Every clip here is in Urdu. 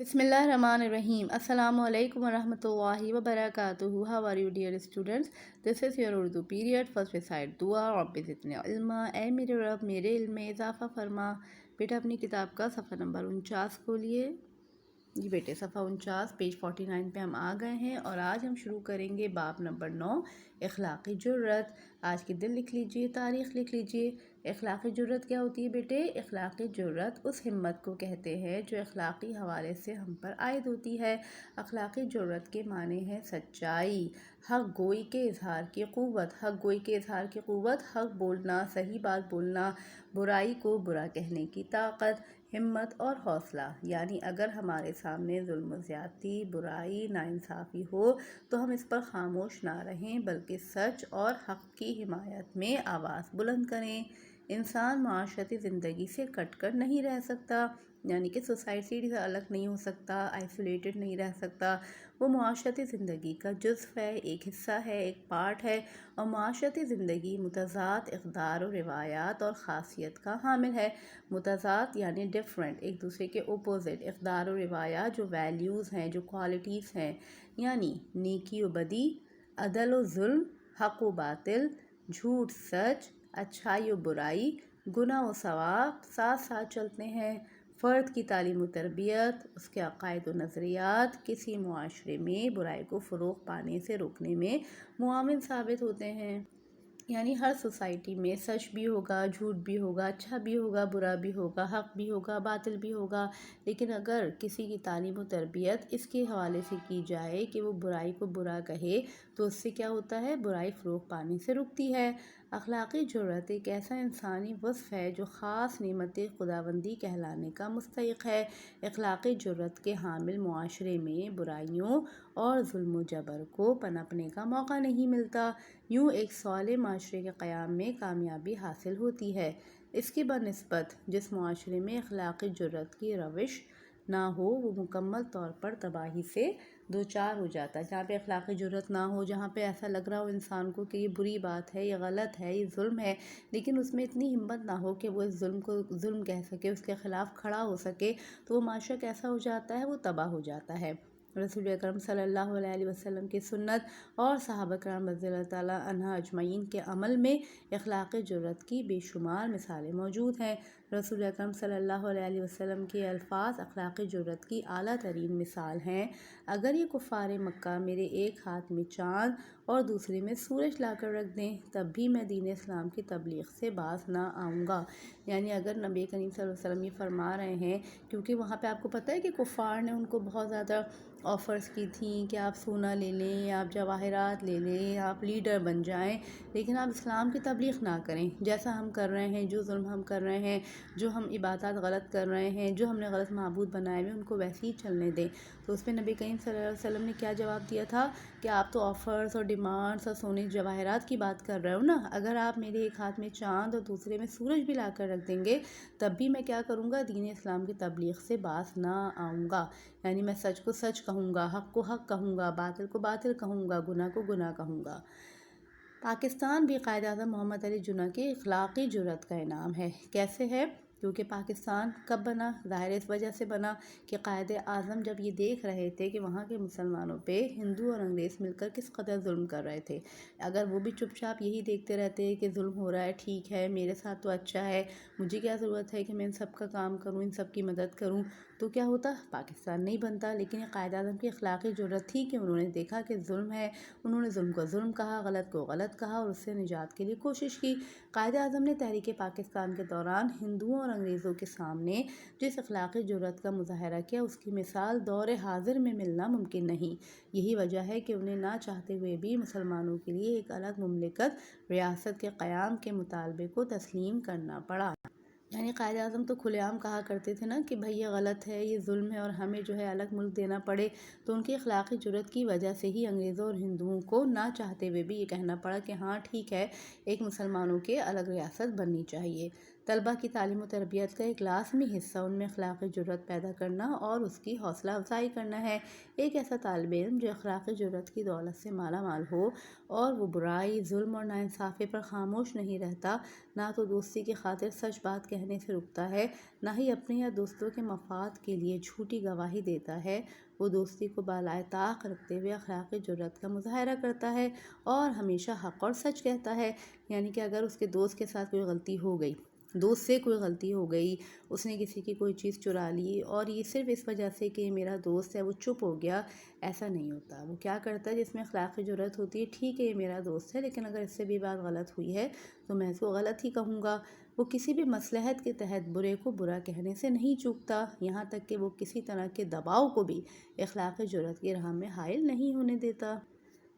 Bismillahirrahmanirrahim. Assalamu alaikum warahmatullahi wabarakatuh. How are you dear students? This is your Urdu period. First recite dua Rabbi zidni ilma. اے میرے رب میرے علم میں اضافہ فرما. بیٹا اپنی کتاب کا صفحہ نمبر 49 کھولیے. جی بیٹے صفحہ 49 پیج 49 پہ ہم آ گئے ہیں اور آج ہم شروع کریں گے باب نمبر 9 اخلاقی جرت. آج کی دن لکھ لیجئے، تاریخ لکھ لیجئے. اخلاقی جرت کیا ہوتی ہے بیٹے؟ اخلاقی جرت اس ہمت کو کہتے ہیں جو اخلاقی حوالے سے ہم پر عائد ہوتی ہے. اخلاقی جرت کے معنی ہے سچائی، حق گوئی کے اظہار کی قوت. حق گوئی کے اظہار کی قوت، حق بولنا، صحیح بات بولنا، برائی کو برا کہنے کی طاقت، ہمت اور حوصلہ. یعنی اگر ہمارے سامنے ظلم و زیادتی، برائی، ناانصافی ہو تو ہم اس پر خاموش نہ رہیں بلکہ سچ اور حق کی حمایت میں آواز بلند کریں. انسان معاشرتی زندگی سے کٹ کر نہیں رہ سکتا، یعنی کہ سوسائٹی سے الگ نہیں ہو سکتا، آئسولیٹڈ نہیں رہ سکتا. وہ معاشرتی زندگی کا جزو ہے، ایک حصہ ہے، ایک پارٹ ہے. اور معاشرتی زندگی متضاد اقدار و روایات اور خاصیت کا حامل ہے. متضاد یعنی ڈیفرنٹ، ایک دوسرے کے اپوزٹ. اقدار و روایات جو ویلیوز ہیں، جو کوالٹیز ہیں، یعنی نیکی و بدی، عدل و ظلم، حق و باطل، جھوٹ سچ، اچھائی و برائی، گناہ و ثواب ساتھ ساتھ چلتے ہیں. فرد کی تعلیم و تربیت، اس کے عقائد و نظریات کسی معاشرے میں برائی کو فروغ پانے سے روکنے میں معاون ثابت ہوتے ہیں. یعنی ہر سوسائٹی میں سچ بھی ہوگا، جھوٹ بھی ہوگا، اچھا بھی ہوگا، برا بھی ہوگا، حق بھی ہوگا، باطل بھی ہوگا. لیکن اگر کسی کی تعلیم و تربیت اس کے حوالے سے کی جائے کہ وہ برائی کو برا کہے تو اس سے کیا ہوتا ہے؟ برائی فروغ پانے سے رکتی ہے. اخلاقی جرت ایک ایسا انسانی وصف ہے جو خاص نعمت خداوندی کہلانے کا مستحق ہے. اخلاقی جرت کے حامل معاشرے میں برائیوں اور ظلم و جبر کو پنپنے کا موقع نہیں ملتا. یوں ایک صالح معاشرے کے قیام میں کامیابی حاصل ہوتی ہے. اس کی بنسبت جس معاشرے میں اخلاقی جرت کی روش نہ ہو وہ مکمل طور پر تباہی سے دوچار ہو جاتا ہے. جہاں پہ اخلاقی جرت نہ ہو، جہاں پہ ایسا لگ رہا ہو انسان کو کہ یہ بری بات ہے، یہ غلط ہے، یہ ظلم ہے، لیکن اس میں اتنی ہمت نہ ہو کہ وہ اس ظلم کو ظلم کہہ سکے، اس کے خلاف کھڑا ہو سکے، تو وہ معاشرہ کیسا ہو جاتا ہے؟ وہ تباہ ہو جاتا ہے. رسول اکرم صلی اللہ علیہ وسلم کی سنت اور صحابہ کرام رضی اللہ تعالیٰ عنہ اجمعین کے عمل میں اخلاقی جرت کی بے شمار مثالیں موجود ہیں. رسول اکرم صلی اللہ علیہ وسلم کے الفاظ اخلاقی جرت کی اعلیٰ ترین مثال ہیں. اگر یہ کفار مکہ میرے ایک ہاتھ میں چاند اور دوسرے میں سورج لا کر رکھ دیں تب بھی میں دین اسلام کی تبلیغ سے باز نہ آؤں گا. یعنی اگر نبی کریم صلی اللہ علیہ وسلم یہ فرما رہے ہیں، کیونکہ وہاں پہ آپ کو پتہ ہے کہ کفار نے ان کو بہت زیادہ آفرز کی تھیں کہ آپ سونا لے لیں، آپ جواہرات لے لیں، آپ لیڈر بن جائیں، لیکن آپ اسلام کی تبلیغ نہ کریں. جیسا ہم کر رہے ہیں، جو ظلم ہم کر رہے ہیں، جو ہم عبادات غلط کر رہے ہیں، جو ہم نے غلط معبود بنائے ہوئے ان کو ویسے ہی چلنے دیں. تو اس پہ نبی کریم صلی اللہ علیہ وسلم نے کیا جواب دیا تھا کہ آپ تو آفرز اور ڈیمانڈس اور سونے جواہرات کی بات کر رہے ہو نا. اگر آپ میرے ایک ہاتھ میں چاند اور دوسرے میں سورج بھی لا کر رکھ دیں گے تب بھی میں کیا کروں گا؟ دین اسلام کی تبلیغ سے باز نہ آؤں گا. یعنی میں سچ کو سچ کہوں گا، حق کو حق کہوں گا، باطل کو باطل کہوں گا، گناہ کو گناہ کہوں گا. پاکستان بھی قائد اعظم محمد علی جناح کی اخلاقی جرت کا انعام ہے. کیسے ہے؟ کیونکہ پاکستان کب بنا؟ ظاہر اس وجہ سے بنا کہ قائد اعظم جب یہ دیکھ رہے تھے کہ وہاں کے مسلمانوں پہ ہندو اور انگریز مل کر کس قدر ظلم کر رہے تھے. اگر وہ بھی چپ چاپ یہی دیکھتے رہتے کہ ظلم ہو رہا ہے، ٹھیک ہے، میرے ساتھ تو اچھا ہے، مجھے کیا ضرورت ہے کہ میں ان سب کا کام کروں، ان سب کی مدد کروں، تو کیا ہوتا؟ پاکستان نہیں بنتا. لیکن یہ قائد اعظم کی اخلاقی جرت تھی کہ انہوں نے دیکھا کہ ظلم ہے، انہوں نے ظلم کو ظلم کہا، غلط کو غلط کہا اور اس سے نجات کے لیے کوشش کی. قائد اعظم نے تحریک پاکستان کے دوران ہندوؤں اور انگریزوں کے سامنے جس اخلاقی جرت کا مظاہرہ کیا اس کی مثال دور حاضر میں ملنا ممکن نہیں. یہی وجہ ہے کہ انہیں نہ چاہتے ہوئے بھی مسلمانوں کے لیے ایک الگ مملکت ریاست کے قیام کے مطالبے کو تسلیم کرنا پڑا. یعنی قائد اعظم تو کھلے عام کہا کرتے تھے نا کہ بھئی یہ غلط ہے، یہ ظلم ہے اور ہمیں جو ہے الگ ملک دینا پڑے. تو ان کی اخلاقی جرت کی وجہ سے ہی انگریزوں اور ہندوؤں کو نہ چاہتے ہوئے بھی یہ کہنا پڑا کہ ہاں ٹھیک ہے، ایک مسلمانوں کے الگ ریاست بننی چاہیے. طلبہ کی تعلیم و تربیت کا ایک لازمی حصہ ان میں اخلاقی جرات پیدا کرنا اور اس کی حوصلہ افزائی کرنا ہے۔ ایک ایسا طالب علم جو اخلاقی جرات کی دولت سے مالا مال ہو اور وہ برائی، ظلم اور ناانصافی پر خاموش نہیں رہتا، نہ تو دوستی کی خاطر سچ بات کہنے سے رکتا ہے، نہ ہی اپنے یا دوستوں کے مفاد کے لیے جھوٹی گواہی دیتا ہے، وہ دوستی کو بالائے طاق رکھتے ہوئے اخلاقی جرات کا مظاہرہ کرتا ہے اور ہمیشہ حق اور سچ کہتا ہے۔ یعنی کہ اگر اس کے دوست کے ساتھ کوئی غلطی ہو گئی، دوست سے کوئی غلطی ہو گئی، اس نے کسی کی کوئی چیز چرا لی اور یہ صرف اس وجہ سے کہ میرا دوست ہے وہ چپ ہو گیا، ایسا نہیں ہوتا۔ وہ کیا کرتا ہے، جس میں اخلاقی جرات ہوتی ہے، ٹھیک ہے یہ میرا دوست ہے لیکن اگر اس سے بھی بات غلط ہوئی ہے تو میں اس کو غلط ہی کہوں گا۔ وہ کسی بھی مصلحت کے تحت برے کو برا کہنے سے نہیں چوکتا، یہاں تک کہ وہ کسی طرح کے دباؤ کو بھی اخلاقی جرات کی راہ میں حائل نہیں ہونے دیتا۔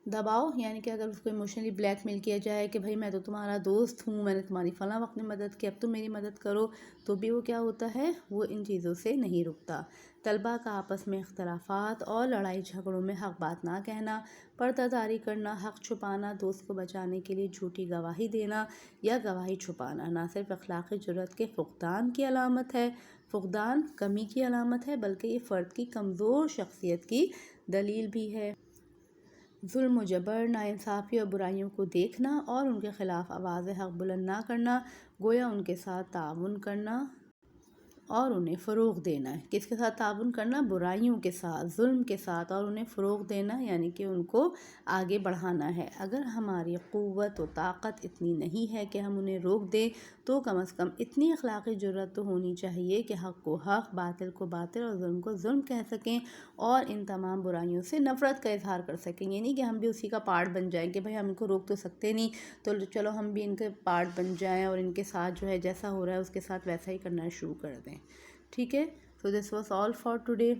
دباؤ یعنی کہ اگر اس کو ایموشنلی بلیک میل کیا جائے کہ بھائی میں تو تمہارا دوست ہوں، میں نے تمہاری فلاں وقت میں مدد کی، اب تم میری مدد کرو، تو بھی وہ کیا ہوتا ہے، وہ ان چیزوں سے نہیں رکتا۔ طلبہ کا آپس میں اختلافات اور لڑائی جھگڑوں میں حق بات نہ کہنا، پردہ داری کرنا، حق چھپانا، دوست کو بچانے کے لیے جھوٹی گواہی دینا یا گواہی چھپانا نہ صرف اخلاقی جرات کے فقدان کی علامت ہے، فقدان کمی کی علامت ہے، بلکہ یہ فرد کی کمزور شخصیت کی دلیل بھی ہے۔ ظلم و جبر، ناانصافی اور برائیوں کو دیکھنا اور ان کے خلاف آواز حق بلند نہ کرنا، گویا ان کے ساتھ تعاون کرنا اور انہیں فروغ دینا ہے۔ کس کے ساتھ تعاون کرنا؟ برائیوں کے ساتھ، ظلم کے ساتھ، اور انہیں فروغ دینا یعنی کہ ان کو آگے بڑھانا ہے۔ اگر ہماری قوت و طاقت اتنی نہیں ہے کہ ہم انہیں روک دیں تو کم از کم اتنی اخلاقی جرات تو ہونی چاہیے کہ حق کو حق، باطل کو باطل اور ظلم کو ظلم کہہ سکیں اور ان تمام برائیوں سے نفرت کا اظہار کر سکیں۔ یہ نہیں کہ ہم بھی اسی کا پارٹ بن جائیں کہ بھائی ہم ان کو روک تو سکتے نہیں تو چلو ہم بھی ان کے پارٹ بن جائیں اور ان کے ساتھ جو ہے جیسا ہو رہا ہے اس کے ساتھ ویسا ہی کرنا شروع کر دیں۔ ٹھیک ہے، so this was all for today۔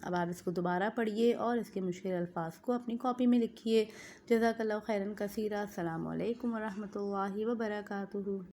اب آپ اس کو دوبارہ پڑھیے اور اس کے مشکل الفاظ کو اپنی کاپی میں لکھیے۔ جزاک اللہ خیراً کثیرا۔ السلام علیکم ورحمۃ اللہ وبرکاتہ۔